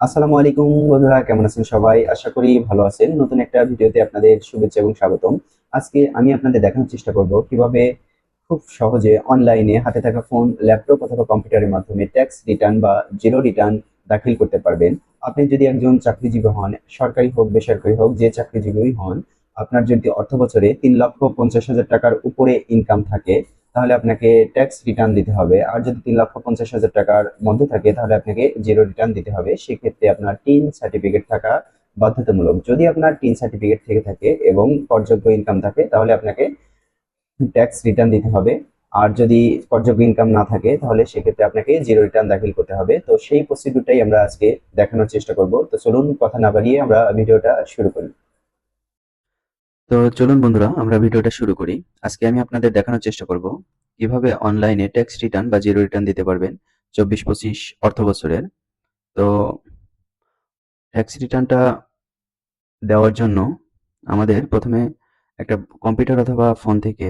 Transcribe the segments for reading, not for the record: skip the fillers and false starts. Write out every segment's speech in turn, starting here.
আসসালামু আলাইকুম বন্ধুরা, কেমন আছেন সবাই? আশা করি ভালো আছেন। নতুন একটা ভিডিওতে আপনাদের শুভেচ্ছা এবং স্বাগতম। আজকে আমি আপনাদের দেখানোর চেষ্টা করব কিভাবে খুব সহজে অনলাইনে হাতে থাকা ফোন, ল্যাপটপ অথবা কম্পিউটারের মাধ্যমে ট্যাক্স রিটার্ন বা জিরো রিটার্ন দাখিল করতে পারবেন। আপনি যদি একজন চাকরিজীবী হন, সরকারি হোক বেসরকারি হোক, যে চাকরিজীবী হন, আপনার যদি অর্থ বছরে ৩,৫০,০০০ টাকার উপরে ইনকাম থাকে, তাহলে আপনাকে ট্যাক্স রিটার্ন দিতে হবে। আর যদি ৩,৫০,০০০ টাকার মধ্যে থাকে, তাহলে আপনাকে জিরো রিটার্ন দিতে হবে। সেক্ষেত্রে আপনার টিন সার্টিফিকেট থাকা বাধ্যতামূলক। যদি আপনার টিন সার্টিফিকেট থেকে থাকে এবং করযোগ্য ইনকাম থাকে, তাহলে আপনাকে ট্যাক্স রিটার্ন দিতে হবে। আর যদি করযোগ্য ইনকাম না থাকে, তাহলে সেক্ষেত্রে আপনাকে জিরো রিটার্ন দাখিল করতে হবে। তো সেই প্রসিডিউরটাই আমরা আজকে দেখানোর চেষ্টা করব। তো চলুন কথা না বাড়িয়ে আমরা ভিডিওটা শুরু করি। তো চলুন বন্ধুরা, আমরা ভিডিওটা শুরু করি। আজকে আমি আপনাদের দেখানোর চেষ্টা করব কিভাবে অনলাইনে ট্যাক্স রিটার্ন বা জিরো রিটার্ন দিতে পারবেন 24-25 অর্থ বছরের। তো ট্যাক্স রিটার্নটা দেওয়ার জন্য আমাদের প্রথমে একটা কম্পিউটার অথবা ফোন থেকে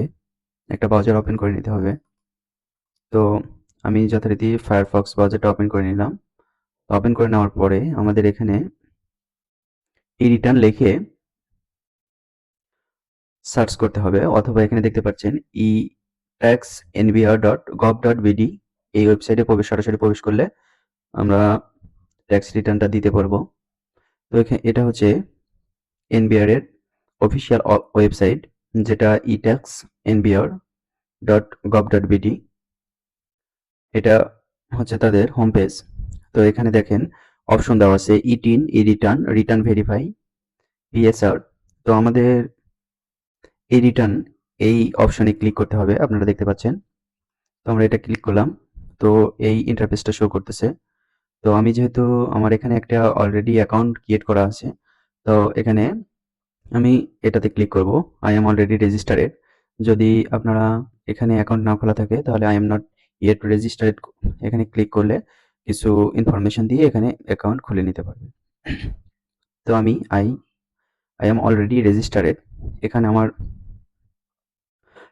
একটা ব্রাউজার ওপেন করে নিতে হবে। তো আমি যথারীতি ফায়ারফক্স ব্রাউজারটা ওপেন করে নিলাম। ওপেন করে নেওয়ার পরে আমাদের এখানে ই রিটার্ন লিখে সার্চ করতে হবে, অথবা এখানে দেখতে পাচ্ছেন e tax NBR dot gov dot BD, এই ওয়েবসাইটে সরাসরি প্রবেশ করলে আমরা ট্যাক্স রিটার্নটা দিতে পারবো। তো এটা হচ্ছে এনবিআর এর অফিসিয়াল ওয়েবসাইট, যেটা e tax NBR dot gov dot BD. এটা হচ্ছে তাদের হোম পেজ। তো এখানে দেখেন অপশন দেওয়া আছে e TIN, e return, return verify, PSR. তো আমাদের এই রিটার্ন এই অপশনে ক্লিক করতে হবে, আপনারা দেখতে পাচ্ছেন। তো আমরা এটা ক্লিক করলাম। তো এই ইন্টারফেসটা শো করতেছে। তো আমি যেহেতু আমার এখানে একটা অলরেডি অ্যাকাউন্ট ক্রিয়েট করা আছে, তো এখানে আমি এটাতে ক্লিক করব। I am already registered. যদি আপনারা এখানে অ্যাকাউন্ট না খোলা থাকে, তাহলে I am not yet registered এখানে ক্লিক করলে কিছু ইনফরমেশন দিয়ে এখানে অ্যাকাউন্ট খুলে নিতে পারবেন। তো আমি আই এম অলরেডি রেজিস্টারেড। এখানে আমার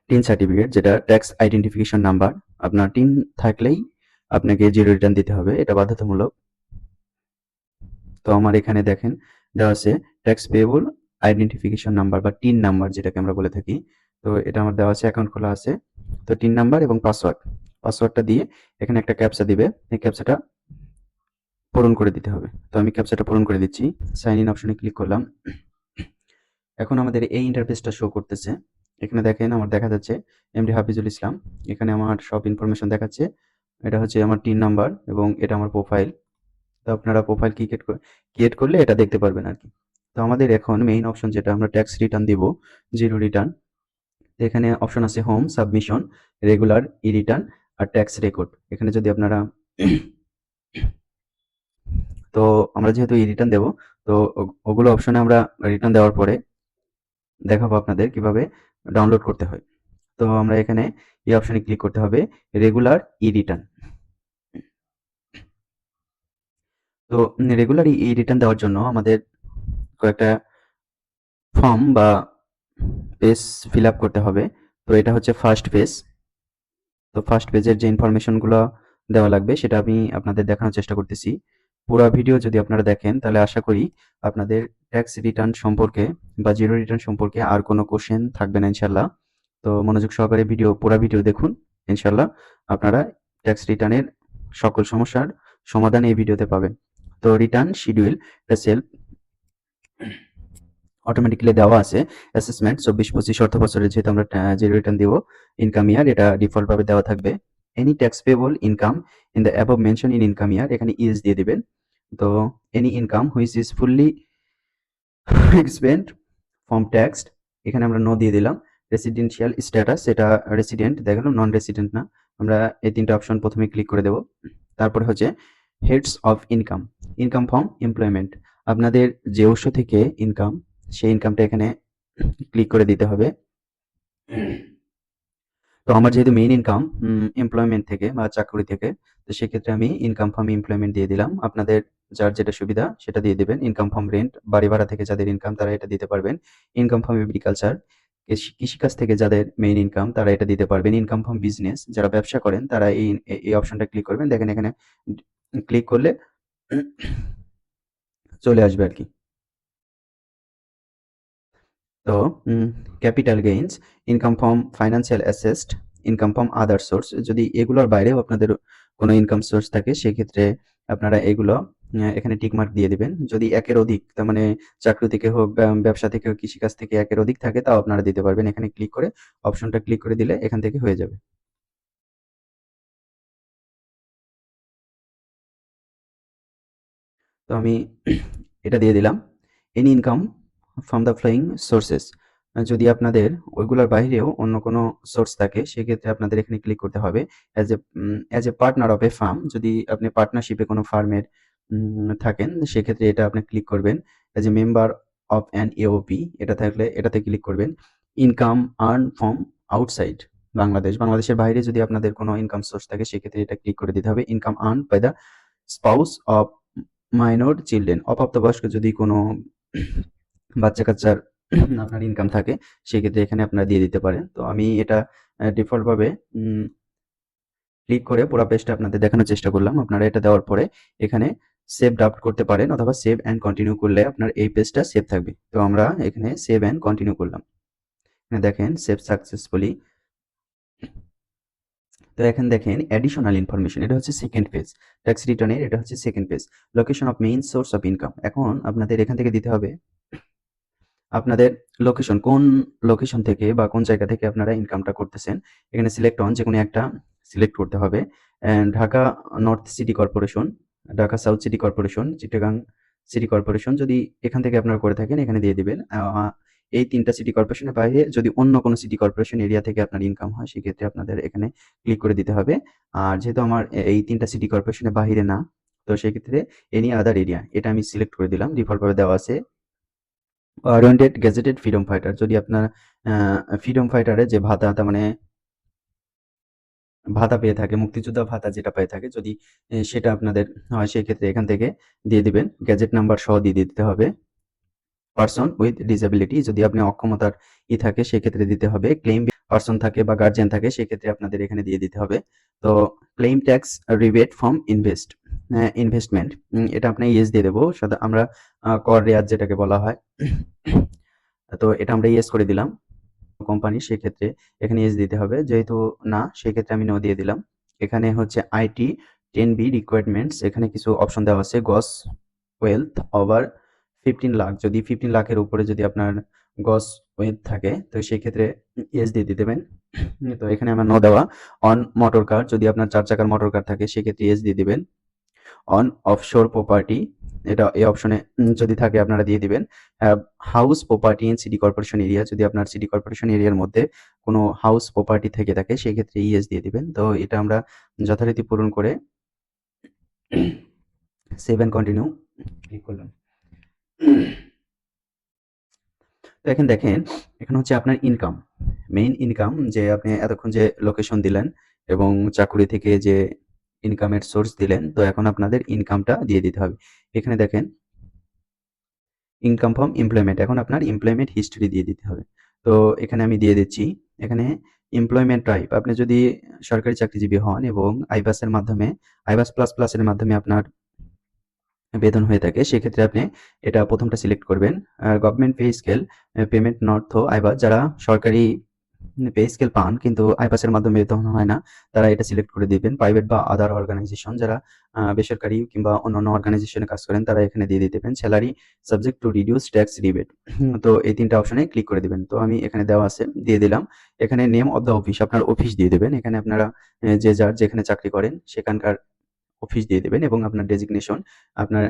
টিন সার্টিফিকেট, যেটা ট্যাক্স আইডেন্টিফিকেশন নাম্বার, আপনার টিন থাকলেই আপনাকে জিরো রিটার্ন দিতে হবে, এটা বাধ্যতামূলক। তো আমার এখানে দেখেন দেওয়া আছে ট্যাক্স পেয়েবল আইডেন্টিফিকেশন নাম্বার বা টিন নাম্বার, যেটাকে আমরা বলে থাকি। তো এটা আমার দেওয়া আছে, অ্যাকাউন্ট খোলা আছে। তো টিন নাম্বার এবং পাসওয়ার্ডটা দিয়ে এখানে একটা ক্যাপচা দিবে। এই ক্যাপচাটা পূরণ করে দিতে হবে। তো আমি ক্যাপচাটা পূরণ করে দিচ্ছি। সাইন ইন অপশনে ক্লিক করলাম। এখন আমাদের এই ইন্টারফেসটা শো করতেছে। এখানে দেখেন আমার দেখা যাচ্ছে এমডি হাফিজুল ইসলাম। এখানে আমার সব ইনফরমেশন দেখাচ্ছে। এটা হচ্ছে আমার টিন নাম্বার এবং এটা আমার প্রোফাইল। তো আপনারা প্রোফাইল ক্রিয়েট করলে এটা দেখতে পারবেন আর কি। তো আমাদের এখন মেইন অপশন, যেটা আমরা ট্যাক্স রিটার্ন দিব, জিরো রিটার্ন। এখানে অপশন আছে home, submission, regular, e return আর ট্যাক্স রেকর্ড। এখানে যদি আপনারা তো আমরা যেহেতু ই রিটার্ন দেবো, তো ওগুলো অপশনে আমরা রিটার্ন দেওয়ার পরে দেখাবো আপনাদের কিভাবে ডাউনলোড করতে হয়। তো আমরা এখানে এই অপশনে ক্লিক করতে হবে, রেগুলার, ই রিটার্ন। তো রেগুলার ই রিটার্ন দেওয়ার জন্য আমাদের কয়েকটা ফর্ম বা পেজ ফিল আপ করতে হবে। তো এটা হচ্ছে ফার্স্ট পেজ। তো ফার্স্ট পেজের যে ইনফরমেশনগুলো দেওয়া লাগবে, সেটা আমি আপনাদের দেখানোর চেষ্টা করতেছি। পুরা ভিডিও যদি আপনারা দেখেন, তাহলে আশা করি আপনাদের ট্যাক্স রিটার্ন সম্পর্কে বা জিরো রিটার্ন সম্পর্কে আর কোনো কোশ্চেন থাকবে না ইনশাল্লাহ। তো মনোযোগ সহকারে পুরা ভিডিও দেখুন। ইনশাল্লাহ আপনারা ট্যাক্স রিটার্নের সকল সমস্যার সমাধান এই ভিডিওতে পাবেন। তো রিটার্ন শিডিউল, এটা সেলফ অটোমেটিক্যালি দেওয়া আছে। অ্যাসেসমেন্ট 24-25 অর্থ বছরে যেহেতু আমরা জিরো রিটার্ন দিব, ইনকাম ইয়ার এটা ডিফল্ট ভাবে দেওয়া থাকবে। Any tax payable income in the above mention in income ইয়ার, এখানে ইজ দিয়ে দিবেন। তো any income which is fully expend from taxed, এখানে আমরা নো দিয়ে দিলাম। রেসিডেন্সিয়াল স্ট্যাটাস, এটা রেসিডেন্ট দেখালাম, নন রেসিডেন্ট না। আমরা এই তিনটা অপশন প্রথমে ক্লিক করে দেব। তারপরে হচ্ছে heads of income, income from employment, আপনাদের যে উৎস থেকে ইনকাম, সেই ইনকামটা এখানে ক্লিক করে দিতে হবে। তো আমার যেহেতু মেইন ইনকাম এমপ্লয়মেন্ট থেকে বা চাকরি থেকে, তো সেক্ষেত্রে আমি ইনকাম ফ্রম এমপ্লয়মেন্ট দিয়ে দিলাম। আপনাদের যার যেটা সুবিধা সেটা দিয়ে দিবেন। ইনকাম ফ্রম রেন্ট, বাড়ি ভাড়া থেকে যাদের ইনকাম তারা এটা দিতে পারবেন। ইনকাম ফ্রম এগ্রিকালচার, কৃষিকাজ থেকে যাদের মেইন ইনকাম তারা এটা দিতে পারবেন। ইনকাম ফ্রম বিজনেস, যারা ব্যবসা করেন তারা এই অপশনটা ক্লিক করবেন। দেখেন এখানে ক্লিক করলে চলে আসবে আর কি। তো capital gains, income from financial asset, income from other source, যদি এগুলোর বাইরেও আপনাদের কোনো ইনকাম সোর্স থাকে সেক্ষেত্রে আপনারা এগুলো এখানে টিক মার্ক দিয়ে দিবেন। যদি একের অধিক, তার মানে চাকরি থেকে হোক বা ব্যবসা থেকে হোক, কৃষিকাজ থেকে একের অধিক থাকে তাও আপনারা দিতে পারবেন। এখানে ক্লিক করে অপশনটা ক্লিক করে দিলে এখান থেকে হয়ে যাবে। তো আমি এটা দিয়ে দিলাম। Any income from the following sources, যদি আপনাদের ওইগুলোর বাইরেও অন্য কোনো সোর্স থাকে সেক্ষেত্রে আপনাদের এখানে ক্লিক করতে হবে। As a partner of A farm, যদি আপনি পার্টনারশিপে কোনো ফার্মের থাকেন সেক্ষেত্রে এটা আপনি ক্লিক করবেন। As a member of an AOP, এটা থাকলে এটাতে ক্লিক করবেন। Income earn from outside Bangladesh, বাংলাদেশের বাইরে যদি আপনাদের কোনো ইনকাম সোর্স থাকে সেক্ষেত্রে এটা ক্লিক করে দিতে হবে। Income earn by the spouse of minor children, অপ্রাপ্তবয়স্ক যদি কোনো বাচ্চা-কাচ্চার আপনার ইনকাম থাকে সেক্ষেত্রে এখানে আপনারা দিয়ে দিতে পারেন। তো আমি এটা ডিফল্ট ভাবে ক্লিক করে পুরা পেজটা আপনাদের দেখানোর চেষ্টা করলাম। আপনারা এটা দেওয়ার পরে এখানে সেভ ড্রাফট করতে পারেন অথবা সেভ অ্যান্ড কন্টিনিউ করলে আপনার এই পেজটা সেভ থাকবে। তো আমরা এখানে সেভ অ্যান্ড কন্টিনিউ করলাম। এখানে দেখেন সেভ সাকসেসফুলি। তো এখানে দেখেন অ্যাডিশনাল ইনফরমেশন, এটা হচ্ছে সেকেন্ড পেজ। ট্যাক্স রিটার্নের এটা হচ্ছে second page. Location of main source of income, এখন আপনাদের এখান থেকে দিতে হবে আপনাদের লোকেশন, কোন লোকেশন থেকে বা কোন জায়গা থেকে আপনারা ইনকামটা করতেছেন। এখানে সিলেক্ট অন, যেকোনো একটা সিলেক্ট করতে হবে। Dhaka north city corporation, Dhaka south city corporation, Chittagong city corporation, যদি এখান থেকে আপনারা করে থাকেন এখানে দিয়ে দিবেন। এই ৩ টা সিটি কর্পোরেশনের বাইরে যদি অন্য কোনো সিটি কর্পোরেশন এরিয়া থেকে আপনার ইনকাম হয় সেক্ষেত্রে আপনাদের এখানে ক্লিক করে দিতে হবে। আর যেহেতু আমার এই ৩ টা সিটি কর্পোরেশনের বাহিরে না, তো সেক্ষেত্রে এনি আদার এরিয়া এটা আমি সিলেক্ট করে দিলাম। ডিফল্টভাবে দেওয়া আছে। ওয়ারেন্টেড গেজেটেড ফ্রিডম ফাইটার, যদি আপনার ফ্রিডম ফাইটারে যে ভাতা, তার মানে ভাতা পেয়ে থাকে, মুক্তিযোদ্ধা ভাতা যেটা পেয়ে থাকে, যদি সেটা আপনাদের হয় সেক্ষেত্রে এখান থেকে দিয়ে দিবেন। গ্যাজেট নাম্বার সহ দিয়ে দিতে হবে। পারসন উইথ ডিসেবিলিটি, যদি আপনি অক্ষমতার থাকে সেক্ষেত্রে দিতে হবে। ক্লেম পারসন থাকে বা গার্জিয়ান থাকে সেক্ষেত্রে আপনাদের এখানে দিয়ে দিতে হবে। তো claim tax rebate from investment, এটা আপনি ইয়েস দিয়ে দেবো। আমরা কর রেয়াত যেটাকে বলা হয়, তো এটা আমরা ইয়েস করে দিলাম। কোম্পানি সেক্ষেত্রে এখানে ইয়েস দিতে হবে, যেহেতু না সেক্ষেত্রে আমি নো দিয়ে দিলাম। এখানে হচ্ছে আইটি 10B রিকোয়ারমেন্টস, এখানে কিছু অপশন দেওয়া আছে। গস ওয়েলথ ওভার 15 লাখ, যদি 15 লাখের উপরে যদি আপনার গস ওয়েলথ থাকে তো সেক্ষেত্রে ইয়েস দিয়ে দেবেন। তো এখানে আমার নো দেওয়া। অন মোটর কার, যদি আপনার 4 চাকার মোটর কার থাকে সেক্ষেত্রে ইয়েস দিয়ে দিবেন। অন অফশোর প্রপার্টি, এটা এই অপশনে যদি থাকে আপনারা দিয়ে দিবেন। House property in city corporation area, যদি আপনার সিটি কর্পোরেশন এরিয়ার মধ্যে কোনো হাউস প্রপার্টি থেকে থাকে সেক্ষেত্রে ইয়েস দিয়ে দিবেন। তো এটা আমরা যথারীতি পূরণ করে সেভ অ্যান্ড কন্টিনিউ ক্লিক করলাম। তো এখানে দেখেন, এখানে হচ্ছে আপনার ইনকাম, মেইন ইনকাম, যে আপনি এতক্ষণ যে লোকেশন দিলেন এবং চাকুরি থেকে যে ইনকামের সোর্স দিলেন, তো এখন আপনাদের ইনকামটা দিয়ে দিতে হবে। এখানে দেখেন ইনকাম ফ্রম এমপ্লয়মেন্ট, এখন আপনার এমপ্লয়মেন্ট হিস্ট্রি দিয়ে দিতে হবে। তো এখানে আমি দিয়ে দিচ্ছি। এখানে এমপ্লয়মেন্ট টাইপ, আপনি যদি সরকারি চাকরিজীবী হন এবং আইবাসের মাধ্যমে, আইবাস প্লাস প্লাসের মাধ্যমে আপনার বেতন হয়ে থাকে সেক্ষেত্রে আপনি এটা প্রথমটা সিলেক্ট করবেন। আর government pay scale payment not through iBAS, যারা সরকারি পে স্কেল পান কিন্তু আইবাসের মাধ্যমে বেতন হয় না তারা এটা সিলেক্ট করে দিবেন। প্রাইভেট বা আদার অর্গানাইজেশন, যারা বেসরকারি কিংবা অন্যান্য অর্গানাইজেশনে কাজ করেন তারা এখানে দিয়ে দিতে পারেন। Salary subject to reduce tax rebate, তো এই ৩ টা অপশনে ক্লিক করে দিবেন। তো আমি এখানে দেওয়া আছে, দিয়ে দিলাম। এখানে নেম অফ দ্য অফিস, আপনার অফিস দিয়ে দিবেন। এখানে আপনারা যে যার যেখানে চাকরি করেন সেখানকার অফিস দিয়ে দিবেন এবং আপনার ডেজিগনেশন, আপনার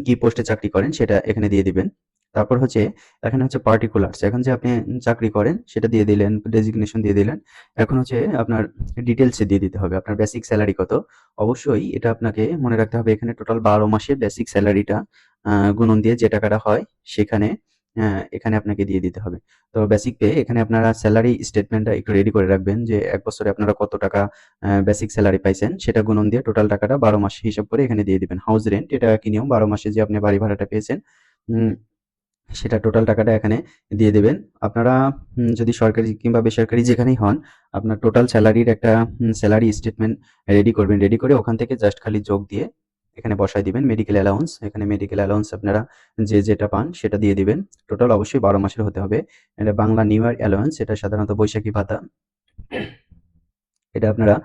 কি পোস্টে চাকরি করেন সেটা এখানে দিয়ে দিবেন। তারপর হচ্ছে এখানে হচ্ছে পার্টিকুলারস, এখন যে আপনি চাকরি করেন সেটা দিয়ে দিলেন, ডেজিগনেশন দিয়ে দিলেন। এখন হচ্ছে আপনার ডিটেলসে দিয়ে দিতে হবে আপনার বেসিক স্যালারি কত। অবশ্যই এটা আপনাকে মনে রাখতে হবে, এখানে টোটাল 12 মাসের বেসিক স্যালারিটা গুণন দিয়ে যে টাকাটা হয় সেখানে এখানে আপনাকে দিয়ে দিতে হবে। তো বেসিক পে, এখানে আপনারা স্যালারি স্টেটমেন্টটা একটু রেডি করে রাখবেন যে ১ বছরে আপনারা কত টাকা বেসিক স্যালারি পাইছেন সেটা গুণন দিয়ে টোটাল টাকাটা 12 মাস হিসাব করে এখানে দিয়ে দিবেন। হাউস রেন্ট, এটা কি নিয়ম, 12 মাসে যে আপনি বাড়ি ভাড়াটা পেয়েছেন উম সেটা টোটাল টাকাটা এখানে দিয়ে দেবেন। আপনারা যদি সরকারি কিংবা বেসরকারি যেখানেই হন, আপনার টোটাল স্যালারির একটা স্যালারি স্টেটমেন্ট রেডি করবেন। রেডি করে ওখান থেকে জাস্ট খালি যোগ দিয়ে এখানে বসায় দিবেন। মেডিকেল অ্যালাউন্স, এখানে মেডিকেল অ্যালাউন্স আপনারা যে যেটা পান সেটা দিয়ে দিবেন। টোটাল অবশ্যই 12 মাসের হতে হবে। এটা বাংলা নিউ ইয়ার অ্যালাউন্স, এটা সাধারণত বৈশাখী ভাতা, এটা আপনারা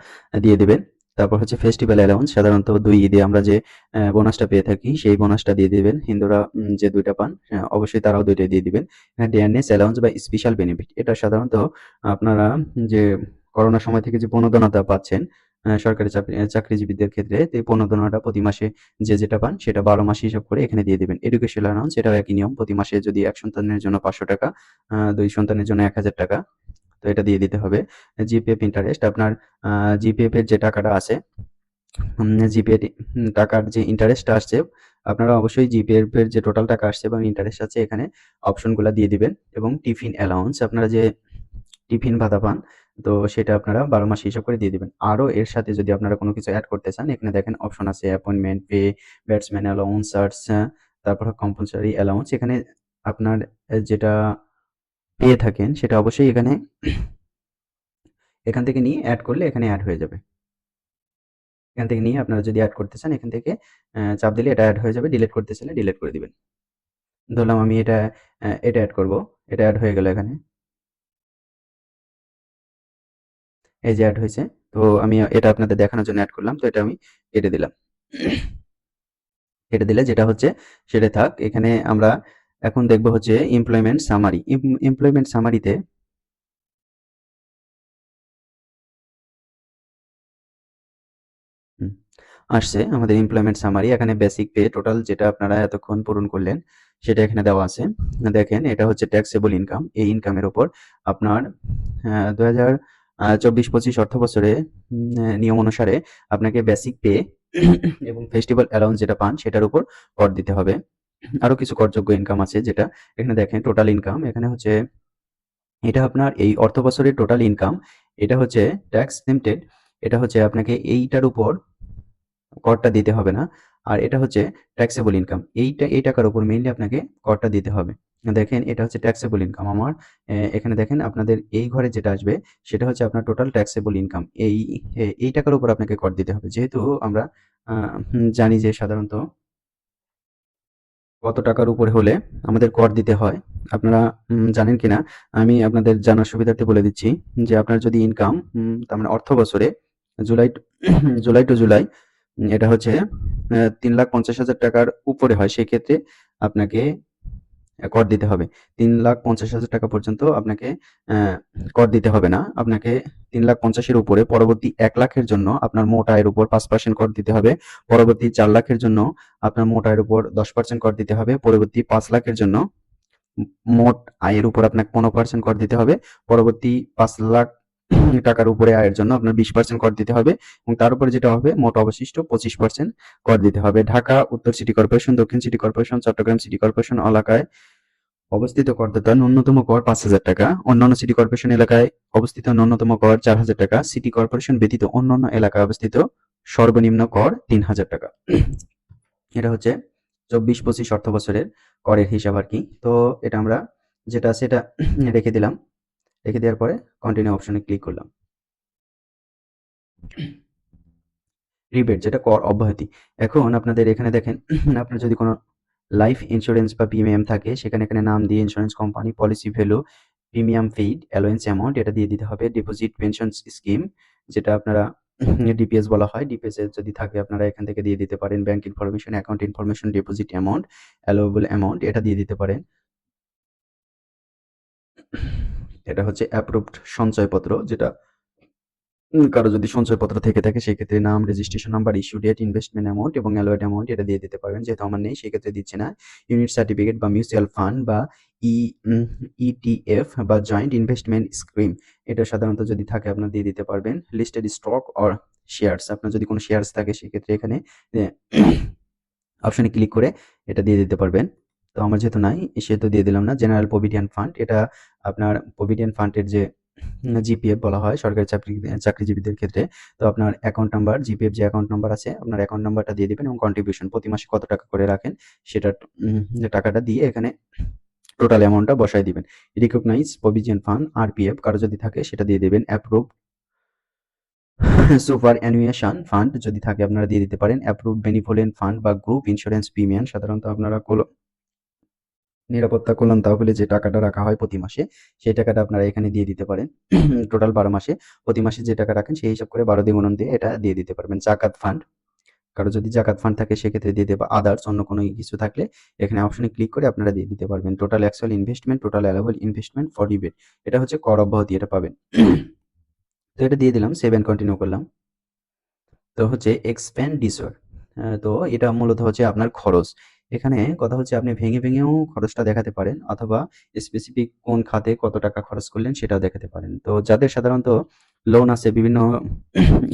দিয়ে দিবেন। তারপর হচ্ছে ফেস্টিভ্যাল অ্যালাউন্স, সাধারণত 2 ঈদে আমরা যে বোনাসটা পেয়ে থাকি সেই বোনাসটা দিয়ে দিবেন। হিন্দুরা যে 2টা পান অবশ্যই তারাও 2টাই দিয়ে দিবেন। ডেয়ারনেস অ্যালাউন্স বা স্পেশাল বেনিফিট, এটা সাধারণত আপনারা যে করোনার সময় থেকে যে প্রণোদনাটা পাচ্ছেন সরকারি চাকরিজীবীদের ক্ষেত্রে, তো এই প্রণোদনাটা প্রতি মাসে যে যেটা পান সেটা 12 মাস হিসাব করে এখানে দিয়ে দিবেন। এডুকেশনাল অ্যালাউন্স, এটাও একই নিয়ম। প্রতি মাসে যদি 1 সন্তানের জন্য 500 টাকা, 2 সন্তানের জন্য 1000 টাকা, তো এটা দিয়ে দিতে হবে। জিপিএফ ইন্টারেস্ট, আপনার জিপিএফ এর যে টাকাটা আছে, জিপিএ টাকার যে ইন্টারেস্টটা আসছে, আপনারা অবশ্যই জিপিএফ এর যে টোটাল টাকা আসছে এবং ইন্টারেস্ট আছে এখানে অপশনগুলা দিয়ে দিবেন। এবং টিফিন অ্যালাউন্স, আপনারা যে টিফিন ভাতা পান, তো সেটা আপনারা 12 মাস হিসাব করে দিয়ে দিবেন। আরো এর সাথে যদি আপনারা কোনো কিছু এড করতে চান, এখানে দেখেন অপশন আছে অ্যাপয়েন্টমেন্ট পে, ব্যাটসম্যান অ্যালাউন্স, তারপর কম্পালসরি অ্যালাউন্স। এখানে আপনার যেটা পেয়ে থাকেন সেটা অবশ্যই এখান থেকে নিয়ে এড করলে এখানে এড হয়ে যাবে। এখান থেকে নিয়ে আপনারা যদি এড করতে চান এখান থেকে চাপ দিলে এটা এড হয়ে যাবে। ডিলিট করতে চাইলে ডিলিট করে দিবেন। ধরলাম আমি এটা এড করব। এটা এড হয়ে গেল এখানে। এই যে এড হয়েছে। তো আমি এটা আপনাদের দেখানোর জন্য এড করলাম। তো এটা আমি কেটে দিলাম। কেটে দিলে যেটা হচ্ছে সেটা থাক। এখানে আমরা এখন দেখব হচ্ছে এমপ্লয়মেন্ট সামারি। এমপ্লয়মেন্ট সামারিতে হুম, আসছে আমাদের এমপ্লয়মেন্ট সামারি। এখানে বেসিক পে টোটাল যেটা আপনারা এতক্ষণ পূরণ করলেন সেটা এখানে দেওয়া আছে। দেখেন এটা হচ্ছে ট্যাক্সেবল ইনকাম। এই ইনকামের উপর আপনার 2024-25 অর্থ বছরে নিয়ম অনুসারে আপনাকে বেসিক পে এবং ফেস্টিভ্যাল অ্যালাউন্স যেটা পান সেটার উপর কর দিতে হবে। আরো কিছু করযোগ্য ইনকাম আছে যেটা এখানে দেখেন টোটাল ইনকাম। এখানে হচ্ছে এটা আপনার এই অর্থ বছরের টোটাল ইনকাম। এটা হচ্ছে ট্যাক্স লিমিটেড। এটা হচ্ছে আপনাকে এইটার উপর করটা দিতে হবে না। আর এটা হচ্ছে ট্যাক্সেবল ইনকাম। এই টাকার উপর মেইনলি আপনাকে করটা দিতে হবে। দেখেন এটা হচ্ছে ট্যাক্সেবল ইনকাম। আমার এখানে দেখেন আপনাদের এই ঘরে যেটা আসবে সেটা হচ্ছে আপনার টোটাল ট্যাক্সেবল ইনকাম। এই টাকার উপর আপনাকে কর দিতে হবে। যেহেতু আমরা জানি যে সাধারণত কত টাকার উপরে হলে আমাদের কর দিতে হয়। আপনারা জানেন কিনা আমি আপনাদের জানার সুবিধার্থে বলে দিচ্ছি যে আপনার যদি ইনকাম তার মানে অর্থ বছরে July two July two July এটা হচ্ছে 3,50,000 টাকার উপরে হয়, সেক্ষেত্রে আপনাকে কর দিতে হবে। 3,50,000 টাকা পর্যন্ত আপনাকে কর দিতে হবে না। আপনাকে 3,50,000 এর উপরে পরবর্তী 1 লাখের জন্য আপনার মোট আয়ের উপর 5% কর দিতে হবে। পরবর্তী 4 লাখের জন্য আপনার মোট আয়ের উপর 10% কর দিতে হবে। পরবর্তী 5 লাখের জন্য মোট আয়ের উপর আপনাকে 15% কর দিতে হবে। পরবর্তী 5 লাখ টাকার উপরে আয়ের জন্য আপনার 20% কর দিতে হবে এবং তার উপরে যেটা হবে মোট অবশিষ্ট 25% কর দিতে হবে। ঢাকা উত্তর সিটি কর্পোরেশন, দক্ষিণ city corporation, Chittagong city corporation এলাকায় অবস্থিত করদাতার ন্যূনতম কর 5,000 টাকা। অন্যান্য সিটি কর্পোরেশন এলাকায় অবস্থিত ন্যূনতম কর 4,000 টাকা। সিটি কর্পোরেশন ব্যতীত অন্যান্য এলাকায় অবস্থিত সর্বনিম্ন কর 3,000 টাকা। এটা হচ্ছে 24-25 অর্থ বছরের করের হিসাব আর কি। তো এটা আমরা যেটা আছে এটা রেখে দিলাম। রেখে দেওয়ার পরে কন্টিনিউ অপশনে ক্লিক করলাম। রিবেট যেটা কর অব্যাহতি। এখন আপনাদের এখানে দেখেন আপনার যদি কোনো লাইফ ইন্স্যুরেন্স বা প্রিমিয়াম থাকে এখানে নাম দিয়ে insurance company, policy value, premium paid, allowance amount এটা দিয়ে দিতে হবে। ডিপোজিট পেনশন স্কিম যেটা আপনারা ডিপিএস বলা হয়। ডিপিএস এর যদি থাকে আপনারা এখান থেকে দিয়ে দিতে পারেন। Bank information, account information, deposit amount, allowable amount এটা দিয়ে দিতে পারেন। এটা হচ্ছে অ্যাপ্রুভড সঞ্চয়পত্র, যেটা কারো যদি সঞ্চয়পত্র থেকে থাকে সেক্ষেত্রে নাম, registration number, issue date, investment amount এবং অ্যালয়েড অ্যামাউন্ট এটা দিয়ে দিতে পারবেন। যেহেতু আমার নেই সেক্ষেত্রে দিচ্ছে না। ইউনিট সার্টিফিকেট বা মিউচুয়াল ফান্ড বা ই ইটিএফ বা জয়েন্ট ইনভেস্টমেন্ট স্কিম এটা সাধারণত যদি থাকে আপনার দিয়ে দিতে পারবেন। লিস্টেড স্টক অর শেয়ার্স, আপনার যদি কোনো শেয়ার্স থাকে সেক্ষেত্রে এখানে অপশনে ক্লিক করে এটা দিয়ে দিতে পারবেন। তো আমার যেহেতু নাই সেহেতু দিয়ে দিলাম না। জেনারেল প্রভিডেন্ট ফান্ড এটা আপনার প্রভিডেন্ট ফান্ডের যে জিপিএফ বলা হয় সরকারি চাকরিজীবীদের ক্ষেত্রে। তো আপনার অ্যাকাউন্ট নাম্বার, জিপিএফ যে অ্যাকাউন্ট নাম্বার আছে আপনার অ্যাকাউন্ট নাম্বারটা দিয়ে দিবেন এবং কন্ট্রিবিউশন প্রতি মাসে কত টাকা করে রাখেন সেটা যে টাকাটা দিয়ে এখানে টোটাল অ্যামাউন্টটা বসায় দিবেন। রিকগনাইজ প্রভিডেন্ট ফান্ড আরপিএফ কারো যদি থাকে সেটা দিয়ে দিবেন। অ্যাপ্রুভ সুপার অ্যানুয়েশন ফান্ড যদি থাকে আপনারা দিয়ে দিতে পারেন। অ্যাপ্রুভড বেনিভোলেন্ট ফান্ড বা গ্রুপ ইন্স্যুরেন্স প্রিমিয়াম, সাধারণত আপনারা নিরাপত্তা কল্যাণ তহবিলে যে টাকাটা রাখা হয় প্রতি মাসে, সেই টাকাটা আপনারা এখানে দিয়ে দিতে পারেন। টোটাল 12 মাসে প্রতি মাসে যে টাকা রাখেন সেই হিসাব করে 12 দিয়ে গুণন দিয়ে এটা দিয়ে দিতে পারবেন। জাকাত ফান্ড, কারো যদি জাকাত ফান্ড থাকে সেক্ষেত্রে দিয়ে দেবে। আদার্স অন্য কোনো কিছু থাকলে এখানে অপশনে ক্লিক করে আপনারা দিয়ে দিতে পারবেন। Total actual investment, total allowable investment for rebate, এটা হচ্ছে কর অব্যাহতি, এটা পাবেন। তো এটা দিয়ে দিলাম, সেভ এন্ড কন্টিনিউ করলাম। তো হচ্ছে এক্সপেন্ডিচার, তো এটা মূলত হচ্ছে আপনার খরচ। এখানে কথা হচ্ছে আপনি ভেঙে ভেঙেও খরচটা দেখাতে পারেন, অথবা স্পেসিফিক কোন খাতে কত টাকা খরচ করলেন সেটাও দেখাতে পারেন। তো যাদের সাধারণত লোন আছে, বিভিন্ন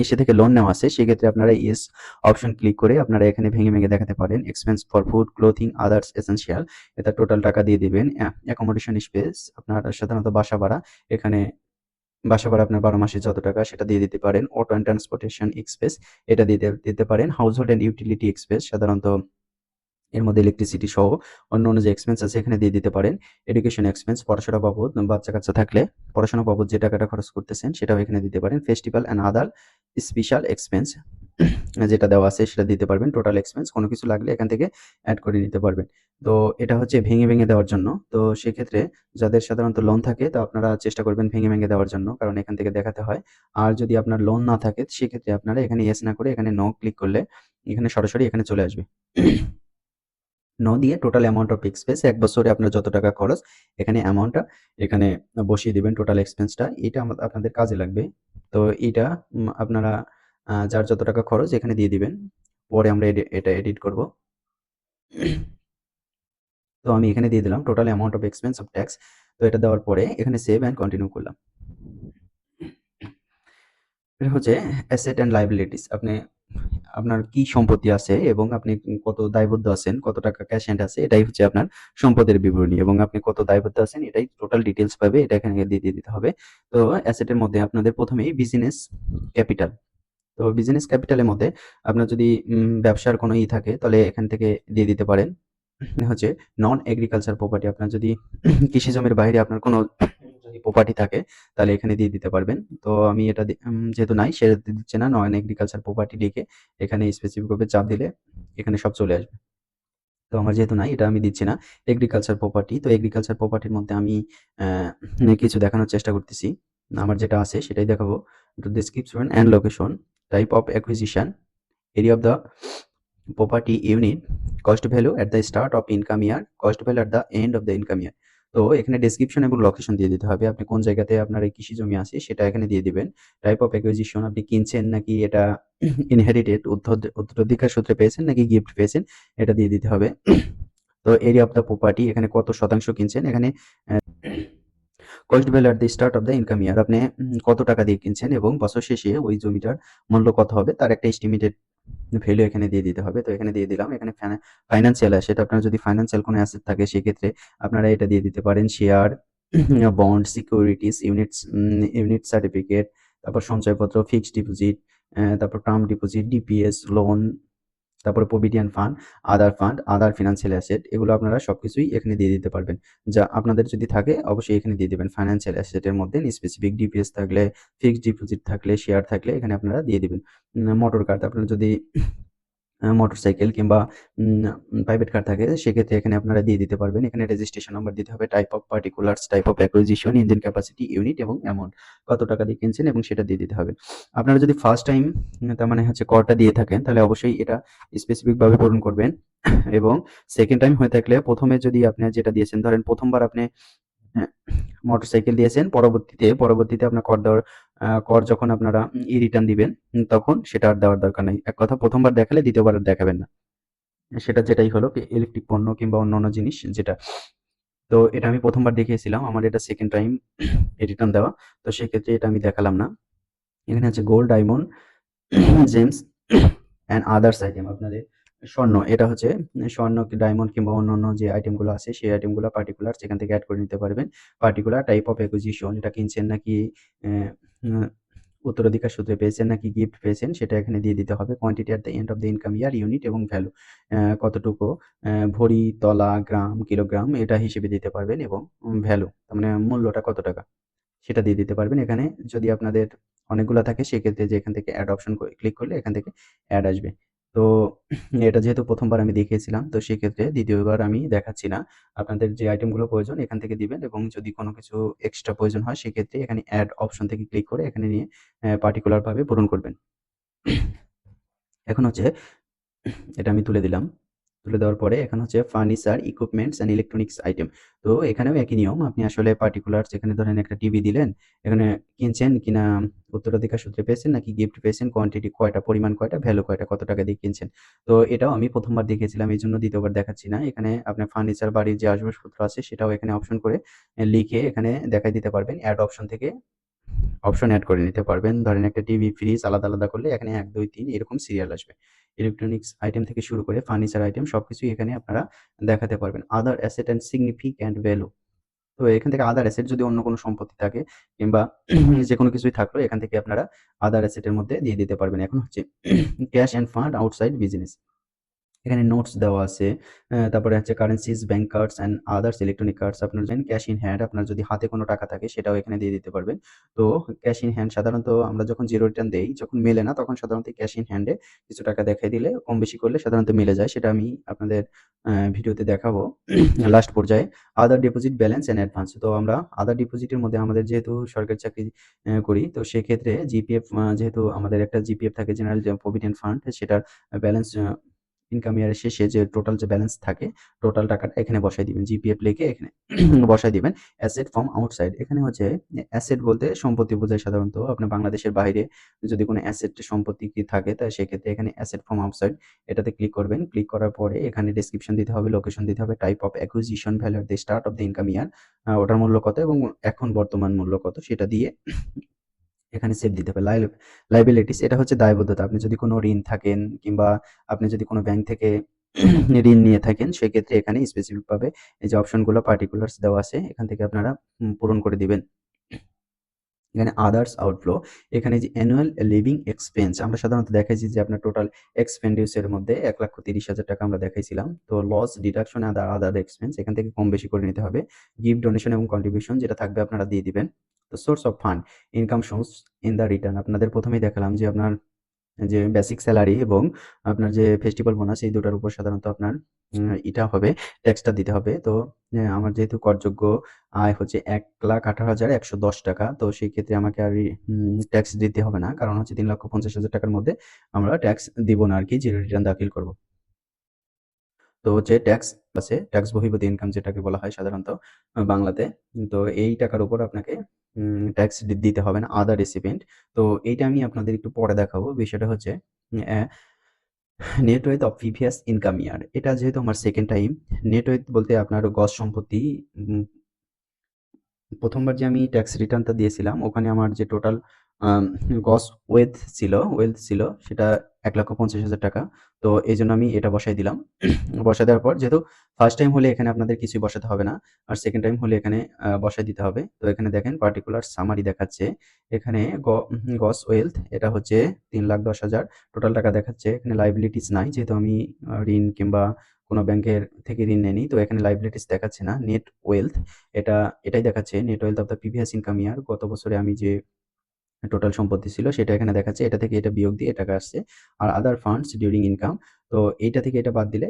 ইসে থেকে লোন নেওয়া আছে, সেক্ষেত্রে আপনারা ইয়েস অপশন ক্লিক করে আপনারা এখানে ভেঙে ভেঙে দেখাতে পারেন। Expense for food, clothing, others essential, এটা টোটাল টাকা দিয়ে দিবেন। অ্যাকোমোডেশন স্পেস, আপনার সাধারণত বাসা ভাড়া, এখানে বাসা ভাড়া আপনার 12 মাসে যত টাকা সেটা দিয়ে দিতে পারেন। অটো অ্যান্ড ট্রান্সপোর্টেশন এক্সপেন্স, এটা দিতে পারেন। হাউসহোল্ড অ্যান্ড ইউটিলিটি এক্সপেন্স, সাধারণত এর মধ্যে ইলেকট্রিসিটি সহ অন্যান্য যে এক্সপেন্স আছে এখানে দিয়ে দিতে পারেন। এডুকেশন এক্সপেন্স, পড়াশোনা বাবদ, বাচ্চা-কাচ্চা থাকলে পড়াশোনা বাবদ যে টাকাটা খরচ করতেছেন সেটাও এখানে দিতে পারেন। Festival and other special expense, যেটা দেওয়া আছে সেটা দিতে পারবেন। টোটাল এক্সপেন্স কোনো কিছু লাগলে এখান থেকে এড করে নিতে পারবেন। তো এটা হচ্ছে ভেঙে ভেঙে দেওয়ার জন্য। তো সেক্ষেত্রে যাদের সাধারণত লোন থাকে তো আপনারা চেষ্টা করবেন ভেঙে ভেঙে দেওয়ার জন্য, কারণ এখান থেকে দেখাতে হয়। আর যদি আপনার লোন না থাকে সেক্ষেত্রে আপনারা এখানে ইয়েস না করে এখানে নো ক্লিক করলে এখানে সরাসরি এখানে চলে আসবে। নো দিয়ে টোটাল অ্যামাউন্ট অফ এক্সপেন্স, ১ বছরে আপনার যত টাকা খরচ এখানে অ্যামাউন্টটা এখানে বসিয়ে দিবেন, টোটাল এক্সপেন্সটা। এটা আপনাদের কাজে লাগবে। তো এইটা আপনারা যার যত টাকা খরচ এখানে দিয়ে দিবেন। পরে আমরা এটা এডিট করব। তো আমি এখানে দিয়ে দিলাম total amount of expense of tax. তো এটা দেওয়ার পরে এখানে সেভ অ্যান্ড কন্টিনিউ করলাম। এটা হচ্ছে অ্যাসেট অ্যান্ড লায়াবিলিটিস, আপনার কি সম্পত্তি আছে এবং আপনি কত দায়বদ্ধ আছেন, কত টাকা ক্যাশ হ্যান্ড আছে, এটাই হচ্ছে আপনার সম্পদের বিবরণী। এবং আপনি কত দায়বদ্ধ আছেন এটাই টোটাল ডিটেইলস পাবে, এটা এখানে দিয়ে দিতে হবে। তো অ্যাসেটের মধ্যে আপনাদের প্রথমেই বিজনেস ক্যাপিটাল। তো বিজনেস ক্যাপিটালের মধ্যে আপনার যদি ব্যবসার কোনো থাকে তাহলে এখান থেকে দিয়ে দিতে পারেন। হচ্ছে নন এগ্রিকালচার প্রপার্টি, আপনার যদি কৃষি জমির বাইরে আপনার কোনো যদি প্রপার্টি থাকে তাহলে এখানে দিয়ে দিতে পারবেন। তো আমি এটা যেহেতু নাই সেটা দিচ্ছে না, নন এগ্রিকালচার প্রপার্টি লিখে এখানে স্পেসিফিক ভাবে চাপ দিলে এখানে সব চলে আসবে। তো আমার যেহেতু নাই এটা আমি দিচ্ছি না। এগ্রিকালচার প্রপার্টি, তো এগ্রিকালচার প্রপার্টির মধ্যে আমি কিছু দেখানোর চেষ্টা করতেছি। আমার যেটা আছে সেটাই দেখাবো। Description and location, type of acquisition, area of the property unit, cost value at the start of income year, cost value at the end of the income year। তো এখানে ডেসক্রিপশন এবং লোকেশন দিয়ে দিতে হবে। আপনি কোন জায়গাতে আপনার এই কৃষি জমি আছে সেটা এখানে দিয়ে দিবেন। টাইপ অফ অ্যাকুইজিশন, আপনি কিনছেন নাকি এটা ইনহেরিটেড উত্তরাধিকার সূত্রে পেয়েছেন নাকি গিফট পেয়েছেন, এটা দিয়ে দিতে হবে। তো এরিয়া অফ দ্য প্রপার্টি, এখানে কত শতাংশ কিনছেন, এখানে cost value at the start of the income ইয়ার, আপনি কত টাকা দিয়ে কিনছেন এবং বছর শেষে ওই জমিটার মূল্য কত হবে তার একটা এস্টিমেটেড ভ্যালু এখানে দিয়ে দিতে হবে। তো এখানে দিয়ে দিলাম। এখানে ফাইন্যান্সিয়াল অ্যাসেট, আপনার যদি ফাইন্যান্সিয়াল কোনো অ্যাসেট থাকে সেক্ষেত্রে আপনারা এটা দিয়ে দিতে পারেন। Share, bond, securities, unit certificate, তারপর সঞ্চয়পত্র, ফিক্সড ডিপোজিট, তারপর টার্ম ডিপোজিট, ডিপিএস, লোন, তারপরে প্রভিডেন্ট ফান্ড, আদার ফান্ড, আদার ফিনান্সিয়াল অ্যাসেট, এগুলো আপনারা সবকিছুই এখানে দিয়ে দিতে পারবেন। যা আপনাদের যদি থাকে অবশ্যই এখানে দিয়ে দিবেন। ফাইন্যান্সিয়াল অ্যাসেটের মধ্যে স্পেসিফিক ডিপিএস থাকলে, ফিক্সড ডিপোজিট থাকলে, শেয়ার থাকলে এখানে আপনারা দিয়ে দিবেন। মোটর কার, আপনার যদি মোটরসাইকেল কিংবা প্রাইভেট কার থাকে সেক্ষেত্রে এখানে আপনারা দিয়ে দিতে পারবেন। এখানে রেজিস্ট্রেশন নাম্বার দিতে হবে, type of particulars, type of acquisition, engine capacity, unit এবং অ্যামাউন্ট, কত টাকা দিয়ে কিনছেন এবং সেটা দিয়ে দিতে হবে। আপনারা যদি ফার্স্ট টাইম তার মানে হচ্ছে করটা দিয়ে থাকেন তাহলে অবশ্যই এটা স্পেসিফিক ভাবে পূরণ করবেন। এবং সেকেন্ড টাইম হয়ে থাকলে প্রথমে যদি আপনি যেটা দিয়েছেন, ধরেন প্রথমবার আপনি হ্যাঁ, মোটরসাইকেল দিয়েছেন, পরবর্তীতে আপনার কর যখন আপনারা রিটার্ন দিবেন তখন সেটা আর দেওয়ার দরকার নাই। এক কথা, প্রথমবার দেখালে দ্বিতীয়বার আর দেখাবেন না। সেটা যেটাই হলো ইলেকট্রিক পণ্য কিংবা অন্যান্য জিনিস যেটা। তো এটা আমি প্রথমবার দেখিয়েছিলাম, আমার এটা সেকেন্ড টাইম রিটার্ন দেওয়া। তো সেক্ষেত্রে এটা আমি দেখালাম না। এখানে হচ্ছে gold, diamond, James and others item, আপনাদের স্বর্ণ, এটা হচ্ছে স্বর্ণ, ডায়মন্ড কিংবা অন্যান্য যে আইটেমগুলো আছে সেই আইটেমগুলো পার্টিকুলার সেখান থেকে অ্যাড করে নিতে পারবেন। পার্টিকুলার টাইপ অফ অ্যাকুইজিশন, এটা কিনছেন নাকি আহ, উম, উত্তরাধিকার সূত্রে পেয়েছেন নাকি গিফট পেয়েছেন সেটা এখানে দিয়ে দিতে হবে। Quantity at the end of the income year, unit এবং ভ্যালু, কতটুকু ভরি, তলা, গ্রাম, কিলোগ্রাম এটা হিসেবে দিতে পারবেন। এবং ভ্যালু তার মানে মূল্যটা কত টাকা সেটা দিয়ে দিতে পারবেন। এখানে যদি আপনাদের অনেকগুলা থাকে, সেক্ষেত্রে যে এখান থেকে অ্যাড অপশন ক্লিক করলে এখান থেকে অ্যাড আসবে। তো এটা যেহেতু ১ম বার আমি দেখিয়েছিলাম, তো সেক্ষেত্রে ২য় বার আমি দেখাচ্ছি না। আপনাদের যে আইটেমগুলো প্রয়োজন এখান থেকে দিবেন, এবং যদি কোনো কিছু এক্সট্রা প্রয়োজন হয় সেক্ষেত্রে এখানে অ্যাড অপশন থেকে ক্লিক করে এখানে নিয়ে পার্টিকুলার ভাবে পূরণ করবেন। এখন হচ্ছে এটা আমি তুলে দিলাম। তুলে দেওয়ার পরে এখানে হচ্ছে furniture, equipments and electronics item. তো এখানেও একই নিয়ম। আপনি আসলে পার্টিকুলারস এখানে ধরেন একটা টিভি দিলেন। এখানে কিনছেন কিনা উত্তরাধিকার সূত্রে পেয়েছেন নাকি গিফট পেয়েছেন, কোয়ান্টিটি কয়টা, পরিমাণ কয়টা, ভ্যালু কয়টা, কত টাকা দিয়ে কিনছেন। তো এটাও আমি ১ম বার দেখিয়েছিলাম, এইজন্য ২য় বার দেখাচ্ছি না। এখানে আপনার ফার্নিচার, বাড়ির যে আসবাবপত্র আছে সেটাও এখানে অপশন করে লিখে এখানে দেখায় দিতে পারবেন। অ্যাড অপশন থেকে অপশন এড করে নিতে পারবেন। ধরেন একটা টিভি, ফ্রিজ আলাদা, আলাদা করলে এখানে ১, ২, ৩ এরকম সিরিয়াল আসবে। ইলেকট্রনিক্স আইটেম থেকে শুরু করে ফার্নিচার আইটেম সবকিছুই এখানে আপনারা দেখাতে পারবেন। আদার অ্যাসেট অ্যান্ড সিগনিফিক্যান্ট ভ্যালু। তো এখান থেকে আদার অ্যাসেট যদি অন্য কোনো সম্পত্তি থাকে কিংবা যেকোনো কিছুই থাকলো এখান থেকে আপনারা আদার অ্যাসেট এর মধ্যে দিয়ে দিতে পারবেন। এখন হচ্ছে cash and fund outside business. এখানে নোটস দেওয়া আছে। তারপরে হচ্ছে currencies, bank cards and others electronic cards. আপনার যদি ক্যাশ ইন হ্যান্ড, আপনার যদি হাতে কোনো টাকা থাকে সেটাও এখানে দিয়ে দিতে পারবেন। তো ক্যাশ ইন হ্যান্ড সাধারণত আমরা যখন জিরো রিটার্ন দেই, যখন মেলে না তখন সাধারণত ক্যাশ ইন হ্যান্ডে কিছু টাকা দেখাই দিলে কম বেশি করলে সাধারণত মিলে যায়। সেটা আমি আপনাদের ভিডিওতে দেখাবো লাস্ট পর্যায়ে। আদার ডিপোজিট ব্যালেন্স অ্যান্ড অ্যাডভান্স। তো আমরা আদার ডিপোজিটের মধ্যে আমাদের যেহেতু সরকারি চাকরি করি, তো সেক্ষেত্রে জিপিএফ, যেহেতু আমাদের একটা জিপিএফ থাকে, জেনারেল প্রভিডেন্ট ফান্ড, সেটার ব্যালেন্স ইনকাম ইয়ারের শেষে যে টোটাল যে ব্যালেন্স থাকে, টোটাল টাকাটা এখানে বসায় দিবেন। জিপিএফ লিখে এখানে বসায় দিবেন। Asset from outside. এখানে হচ্ছে অ্যাসেট বলতে সম্পত্তি বোঝায় সাধারণত। আপনার বাংলাদেশের বাইরে যদি কোনো অ্যাসেট সম্পত্তি কি থাকে, তা সেক্ষেত্রে এখানে অ্যাসেট ফ্রম আউটসাইড এটাতে ক্লিক করবেন। ক্লিক করার পরে এখানে ডেসক্রিপশন দিতে হবে, লোকেশন দিতে হবে, type of acquisition, value at the start of the income ইয়ার, ওটার মূল্য কত এবং এখন বর্তমান মূল্য কত সেটা দিয়ে এখানে সেভ দিতে হবে। লায়াবিলিটিস, এটা হচ্ছে দায়বদ্ধতা। আপনি যদি কোনো ঋণ থাকেন কিংবা আপনি যদি কোনো ব্যাংক থেকে ঋণ নিয়ে থাকেন, সেক্ষেত্রে এখানে স্পেসিফিক ভাবে এই যে অপশনগুলো পার্টিকুলারস দেওয়া আছে, এখান থেকে আপনারা পূরণ করে দিবেন। এখানে আদার্স আউটফ্লো, এখানে যে অ্যানুয়াল লিভিং এক্সপেন্স আমরা সাধারণত দেখাইছি যে আপনার টোটাল এক্সপেন্ডিচারের মধ্যে ১,৩০,০০০ টাকা আমরা দেখাইছিলাম। তো লস ডিডাকশন আদার আদার এক্সপেন্স এখান থেকে কম বেশি করে নিতে হবে। গিফট, ডোনেশন এবং কন্ট্রিবিউশন যেটা থাকবে আপনারা দিয়ে দিবেন। তো source of fund, income source in the return. আপনাদের প্রথমেই দেখালাম যে আপনার যে বেসিক স্যালারি এবং আপনার যে ফেস্টিভ্যাল বোনাস, এই ২ টার উপর সাধারণত আপনার ইটা হবে, ট্যাক্সটা দিতে হবে। তো আমার যেহেতু করযোগ্য আয় হচ্ছে ৳১,১৮,১১০ টাকা। তো সেই ক্ষেত্রে আমাকে আর ট্যাক্স দিতে হবে না। কারণ হচ্ছে ৳৩,৫০,০০০ টাকার মধ্যে আমরা ট্যাক্স দিব না আরকি, জিরো রিটার্ন দাখিল করব। তো হচ্ছে ট্যাক্স আছে, ট্যাক্স বহির্ভূত ইনকাম যেটাকে বলা হয় সাধারণত বাংলাতে। তো এই টাকার উপর আপনাকে ট্যাক্স দিতে হবে না, আদার রিসিপিয়েন্ট। তো এইটা আমি আপনাদের একটু পরে দেখাবো। বিষয়টা হচ্ছে a net wealth of previous income year. এটা যেহেতু আমার 2nd টাইম, নেট ওয়েথ বলতে আপনার গজ সম্পত্তি। উম ১ম বার যে আমি ট্যাক্স রিটার্নটা দিয়েছিলাম, ওখানে আমার যে টোটাল আম গস ওয়েলথ ছিল সেটা ৳১,৫০,০০০ টাকা। তো এজন্য আমি এটা বসায় দিলাম। বসায় দেওয়ার পর যেহেতু ফার্স্ট টাইম হলে এখানে আপনাদের কিছুই বসাতে হবে না। আর 2nd টাইম হলে এখানে বসায় দিতে হবে। তো এখানে দেখেন পার্টিকুলার সামারি দেখাচ্ছে। এখানে গস ওয়েলথ এটা হচ্ছে ৩,১০,০০০ টোটাল টাকা দেখাচ্ছে। এখানে লায়াবিলিটিস নাই। যেহেতু আমি ঋণ কিংবা কোনো ব্যাংকের থেকে ঋণ নেইনি। তো এখানে লায়াবিলিটিস দেখাচ্ছে না। নেট ওয়েলথ এটা এটাই দেখাচ্ছে, net wealth of the previous income ইয়ার। গত বছরে আমি যে টোটাল সম্পত্তি ছিল সেটা এখানে দেখাচ্ছে। এটা থেকে এটা বিয়োগ দিয়ে এ টাকা আসছে। আর আদার ফান্ডস ডিউরিং ইনকাম, তো এইটা থেকে এটা বাদ দিলে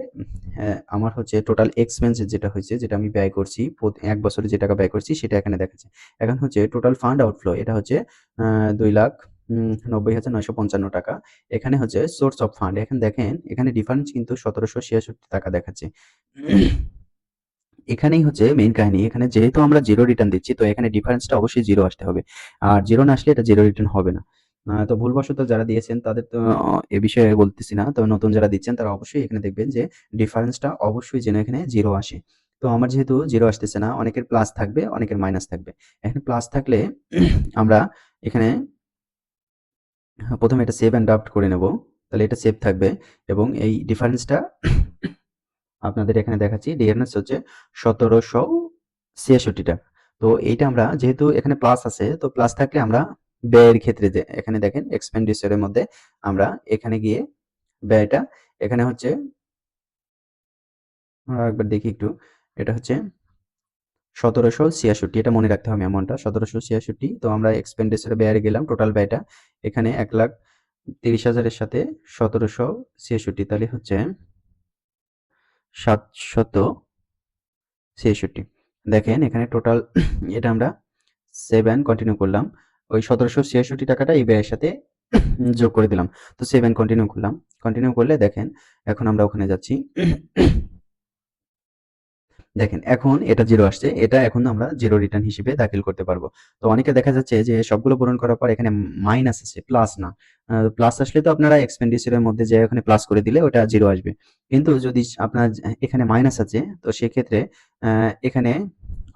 আমার হচ্ছে টোটাল এক্সপেন্স যেটা হয়েছে, যেটা আমি ব্যয় করছি ১ বছরে যে টাকা ব্যয় করছি সেটা এখানে দেখাচ্ছে। এখন হচ্ছে টোটাল ফান্ড আউটফ্লো, এটা হচ্ছে ২,৯০,৯৫৫ টাকা। এখানে হচ্ছে সোর্স অফ ফান্ড, এখন দেখেন এখানে ডিফারেন্স কিন্তু ৳১৭৬৬ টাকা দেখাচ্ছে। এখানেই হচ্ছে মেইন কাহিনী। এখানে যেহেতু আমরা জিরো রিটার্ন দিচ্ছি, তো এখানে ডিফারেন্সটা অবশ্যই জিরো আসতে হবে। আর জিরো না আসলে এটা জিরো রিটার্ন হবে না। তো ভুলবশত যারা দিয়েছেন তাদের তো এ বিষয়ে বলতেছি না। তবে নতুন যারা দিচ্ছেন তারা অবশ্যই এখানে দেখবেন যে ডিফারেন্সটা অবশ্যই যেন এখানে জিরো আসে। তো আমার যেহেতু জিরো আসতেছে না, অনেকের প্লাস থাকবে, অনেকের মাইনাস থাকবে। এখানে প্লাস থাকলে আমরা এখানে ১ম এ এটা সেভ অ্যান্ড ড্রাফট করে নেব। তাহলে এটা সেভ থাকবে এবং এই ডিফারেন্সটা আপনাদের এখানে দেখাচ্ছি। ডিএনএস হচ্ছে ৳১৭৬৬ টাকা। তো এইটা আমরা যেহেতু এখানে প্লাস আছে, তো প্লাস থাকলে আমরা ব্যয়ের ক্ষেত্রে যে এখানে দেখেন এক্সপেন্ডিচার এর মধ্যে আমরা এখানে গিয়ে ব্যয়টা এখানে হচ্ছে আরেকবার দেখি একটু। এটা হচ্ছে 1766, এটা মনে রাখতে হবে অ্যামাউন্টটা 1766। তো আমরা এক্সপেন্ডিচারে ব্যয়ে গেলাম, টোটাল ব্যয়টা এখানে 1,30,000 এর সাথে 1766, তাহলে হচ্ছে 766। দেখেন এখানে টোটাল এটা আমরা 7 কন্টিনিউ করলাম, ওই 1766 টাকাটা এই ব্যয়ের সাথে যোগ করে দিলাম। তো 7 কন্টিনিউ করলাম, কন্টিনিউ করলে দেখেন এখন আমরা ওখানে যাচ্ছি। দেখেন এখন এটা জিরো আসছে, এটা এখন আমরা জিরো রিটার্ন হিসেবে দাখিল করতে পারবো। তো অনেকে দেখা যাচ্ছে যে সবগুলো পূরণ করার পর এখানে মাইনাস আসে, প্লাস না। প্লাস আসলে তো আপনারা এক্সপেন্ডিচারের মধ্যে যে ওখানে প্লাস করে দিলে ওটা জিরো আসবে। কিন্তু যদি আপনার এখানে মাইনাস আছে, তো সেক্ষেত্রে এখানে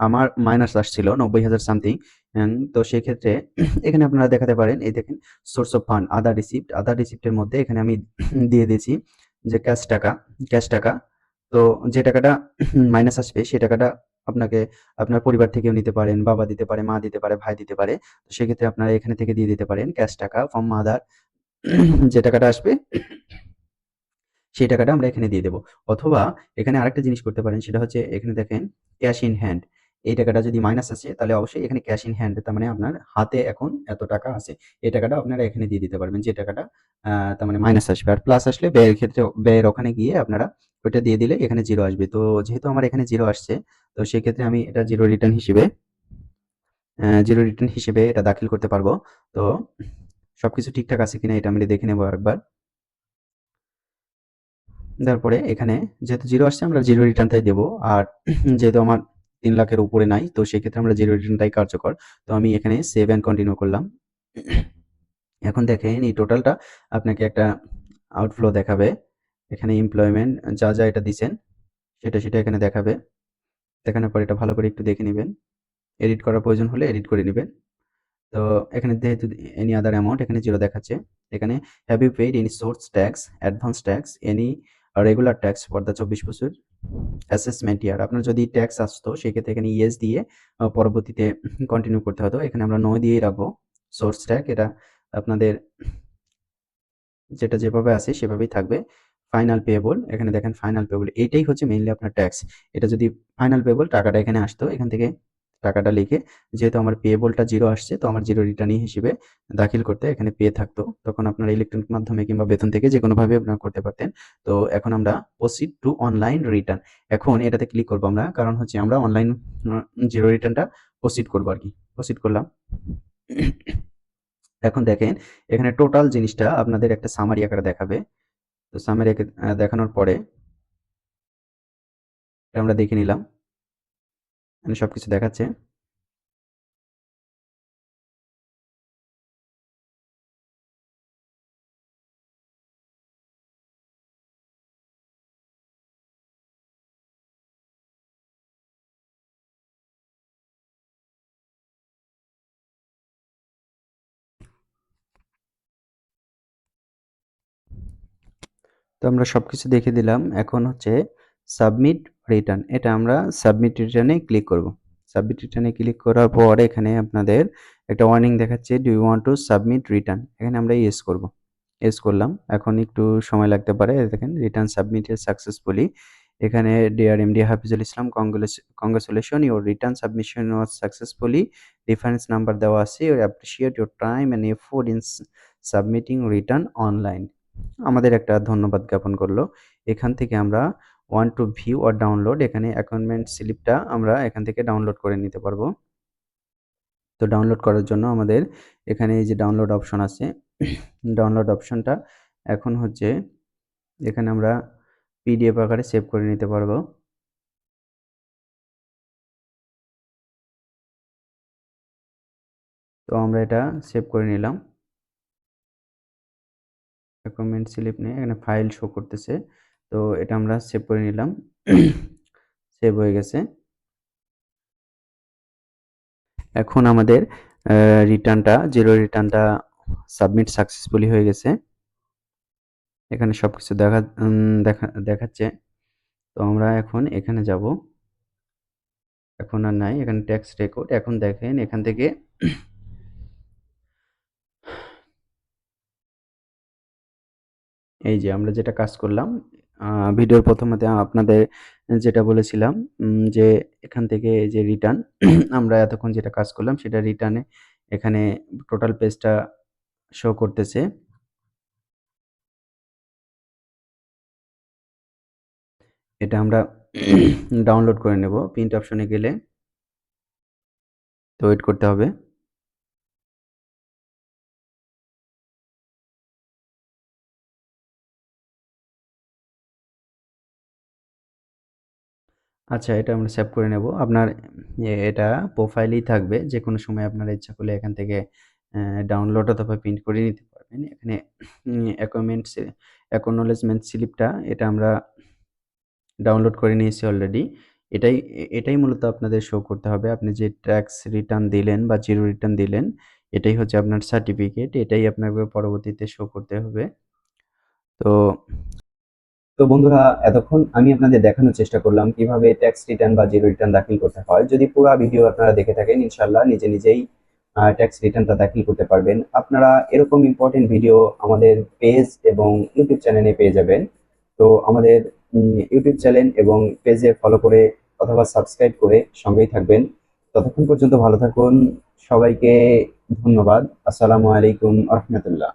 আমার মাইনাস আসছিল 90,000 সামথিং। তো সেক্ষেত্রে এখানে আপনারা দেখাতে পারেন, এই দেখেন source of fund other receipt, other রিসিপ্টের মধ্যে এখানে আমি দিয়ে দিয়েছি যে ক্যাশ টাকা। তো যে টাকাটা মাইনাস আসবে সেই টাকাটা আপনাকে আপনার পরিবার থেকেও নিতে পারেন, বাবা দিতে পারে, মা দিতে পারে, ভাই দিতে পারে। তো সেক্ষেত্রে আপনারা এখানে থেকে দিয়ে দিতে পারেন ক্যাশ টাকা ফ্রম মাদার। যে টাকাটা আসবে সেই টাকাটা আমরা এখানে দিয়ে দেবো। অথবা এখানে আরেকটা জিনিস করতে পারেন, সেটা হচ্ছে এখানে দেখেন ক্যাশ ইন হ্যান্ড। এই টাকাটা যদি মাইনাস আসে তাহলে অবশ্যই এখানে ক্যাশ ইন হ্যান্ড, তার মানে আপনার হাতে এখন এত টাকা আছে। এই টাকাটা আপনারা এখানে দিয়ে দিতে পারবেন, যে টাকাটা তার মানে মাইনাস আসবে। আর প্লাস আসলে ব্যয়ের ক্ষেত্রে ব্যয়ের ওখানে গিয়ে আপনারা ওইটা দিয়ে দিলে এখানে জিরো আসবে। তো যেহেতু আমার এখানে জিরো আসছে, তো সেক্ষেত্রে আমি এটা জিরো রিটার্ন হিসেবে এটা দাখিল করতে পারবো। তো সবকিছু ঠিকঠাক আছে কিনা এটা আমি দেখে নেবো একবার। তারপরে এখানে যেহেতু জিরো আসছে আমরা জিরো রিটার্নটাই দেবো। আর যেহেতু আমার 3 লাখের উপরে নাই, তো সেক্ষেত্রে আমরা জিরো রিটার্নটাই কার্যকর। তো আমি এখানে সেভ অ্যান্ড কন্টিনিউ করলাম। এখন দেখেন এই টোটালটা আপনাকে একটা আউটফ্লো দেখাবে। এখানে এমপ্লয়মেন্ট যা যা এটা দিছেন সেটা এখানে দেখাবে। দেখানোর পর এটা ভালো করে একটু দেখে নেবেন, এডিট করার প্রয়োজন হলে এডিট করে নেবেন। তো এখানে যেহেতু এনি আদার অ্যামাউন্ট এখানে জিরো দেখাচ্ছে। এখানে have you paid any source tax, advance tax, any regular tax for the 24 বছর অ্যাসেসমেন্ট ইয়ার। আপনার যদি ট্যাক্স আসতো সেক্ষেত্রে এখানে ইয়েস দিয়ে পরবর্তীতে কন্টিনিউ করতে হতো। এখানে আমরা নো দিয়েই রাখবো। সোর্স ট্যাগ এটা আপনাদের যেটা যেভাবে আছে সেভাবেই থাকবে। ফাইনাল পেয়েবল, এখানে দেখেন ফাইনাল পেয়েবল এইটাই হচ্ছে মেইনলি আপনার ট্যাক্স। এটা যদি ফাইনাল পেয়েবল টাকাটা এখানে আসতো, এখান থেকে টাকাটা লিখে, যেহেতু আমার পেয়েবলটা জিরো আসছে তো আমার জিরো রিটার্নিং হিসেবে দাখিল করতে এখানে পে থাকতো। তখন আপনারা ইলেকট্রনিক মাধ্যমে কিংবা বেতন থেকে যে কোনোভাবে আপনারা করতে পারতেন। তো এখন আমরা প্রসিড টু অনলাইন রিটার্ন, এখন এটাতে ক্লিক করবো আমরা, কারণ হচ্ছে আমরা অনলাইন জিরো রিটার্নটা প্রসিড করবো আর কি। প্রসিড করলাম। এখন দেখেন এখানে টোটাল জিনিসটা আপনাদের একটা সামারি আকারে দেখাবে। তো সামারি দেখানোর পরে এটা আমরা দেখে নিলাম, মানে সবকিছু দেখাচ্ছে। তো আমরা সবকিছু দেখে দিলাম। এখন হচ্ছে সাবমিট রিটার্ন, এটা আমরা সাবমিট রিটার্নে ক্লিক করব। সাবমিট রিটার্নে ক্লিক করার পর এখানে আপনাদের একটা ওয়ার্নিং দেখাচ্ছে, do you want to submit return, এখানে আমরা ইয়েস করব। ইয়েস করলাম। এখন একটু সময় লাগতে পারে। দেখেন রিটার্ন সাবমিটেড সাকসেসফুলি। এখানে dear MD Hafizul Islam, congratulation, your return submission was successfully. Reference number দেওয়া আছে। You appreciate your time and effort in submitting return online. আমাদের একটা ধন্যবাদ জ্ঞাপন করলো। এখান থেকে আমরা want to view or download, এখানে অ্যাপয়েন্টমেন্ট স্লিপটা আমরা এখান থেকে ডাউনলোড করে নিতে পারবো। তো ডাউনলোড করার জন্য আমাদের এখানে এই যে ডাউনলোড অপশন আছে, ডাউনলোড অপশনটা এখন হচ্ছে এখানে আমরা পিডিএফ আকারে সেভ করে নিতে পারবো। তো আমরা এটা সেভ করে নিলাম। অ্যাপয়েন্টমেন্ট স্লিপ নিয়ে এখানে ফাইল শো করতেছে। তো এটা আমরা সেভ করে নিলাম। সেভ হয়ে গেছে। এখন আমাদের রিটার্নটা জিরো রিটার্নটা সাবমিট সাকসেসফুলি হয়ে গেছে। এখানে সবকিছু দেখাচ্ছে। তো আমরা এখন এখানে যাব। এখন আর নাই, এখানে ট্যাক্স রেকর্ড। এখন দেখেন এখান থেকে এই যে আমরা যেটা কাজ করলাম, ভিডিওর প্রথমে আপনাদের যেটা বলেছিলাম যে এখান থেকে যে রিটার্ন আমরা এতক্ষণ যেটা কাজ করলাম সেটা রিটার্নে এখানে টোটাল পেজটা শো করতেছে। এটা আমরা ডাউনলোড করে নেব। প্রিন্ট অপশনে গেলে তো ওয়েট করতে হবে। আচ্ছা, এটা আমরা সেভ করে নেব। আপনার এটা প্রোফাইলেই থাকবে। যেকোনো সময় আপনারা ইচ্ছা করলে এখান থেকে ডাউনলোড অথবা প্রিন্ট করে নিতে পারবেন। এখানে অ্যাকনোলেজমেন্ট স্লিপটা এটা আমরা ডাউনলোড করে নিয়েছি অলরেডি। এটাই মূলত আপনাদের শো করতে হবে। আপনি যে ট্যাক্স রিটার্ন দিলেন বা জিরো রিটার্ন দিলেন, এটাই হচ্ছে আপনার সার্টিফিকেট। এটাই আপনাকে পরবর্তীতে শো করতে হবে। তো তো বন্ধুরা, এতক্ষণ আমি আপনাদের দেখানোর চেষ্টা করলাম কিভাবে ট্যাক্স রিটার্ন বা জিরো রিটার্ন দাখিল করতে হয়। যদি পুরো ভিডিও আপনারা দেখে থাকেন, ইনশাল্লাহ নিজেই ট্যাক্স রিটার্নটা দাখিল করতে পারবেন। আপনারা এরকম ইম্পর্টেন্ট ভিডিও আমাদের পেজ এবং ইউটিউব চ্যানেলে পেয়ে যাবেন। তো আমাদের ইউটিউব চ্যানেল এবং পেজে ফলো করে অথবা সাবস্ক্রাইব করে সঙ্গেই থাকবেন। ততক্ষণ পর্যন্ত ভালো থাকুন। সবাইকে ধন্যবাদ। আসসালামু আলাইকুম রহমতুল্লাহ।